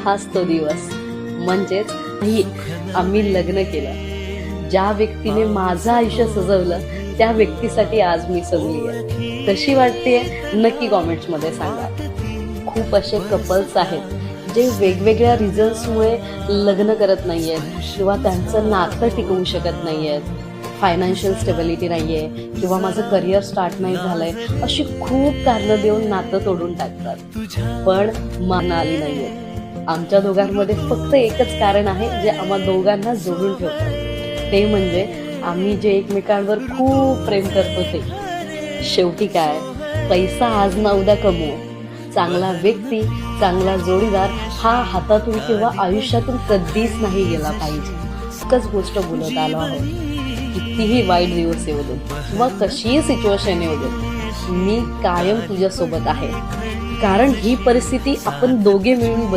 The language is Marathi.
हाच तो दिवस. म्हणजेच आम्ही लग्न केलं. ज्या व्यक्तीने माझं आयुष्य सजवलं त्या व्यक्तीसाठी आज मी सजली आहे. कशी वाटते नक्की कॉमेंट्समध्ये सांगा. खूप असे कपल्स आहेत जे वेगवेगळ्या रिझन्समुळे लग्न करत नाही आहेत किंवा त्यांचं नातं टिकवू शकत नाही आहेत. फायनान्शियल स्टेबिलिटी नाही आहे किंवा माझं करिअर स्टार्ट नाही झालं आहे, अशी खूप कारणं देऊन नातं तोडून टाकतात. पण मान आली नाही आहे. आमच्या दोघांमध्ये फक्त एकच कारण आहे जे आम्हा दोघांना जोडून ठेवतं. ते म्हणजे आम्ही जे एकमेकांवर खूप प्रेम करतो ते. शेवटी काय, पैसा आज ना उद्या कमवू, चांगला व्यक्ती, चांगला जोडीदार हा हातातून किंवा आयुष्यातून कधीच नाही गेला पाहिजे. एकच गोष्ट बोलत आलो आहोत. कितीही वाईट दिवस येऊ दे किंवा कशीही सिच्युएशन येऊ दे, मी कायम तुझ्यासोबत आहे. कारण ही परिस्थिती आपण दोघे मिळून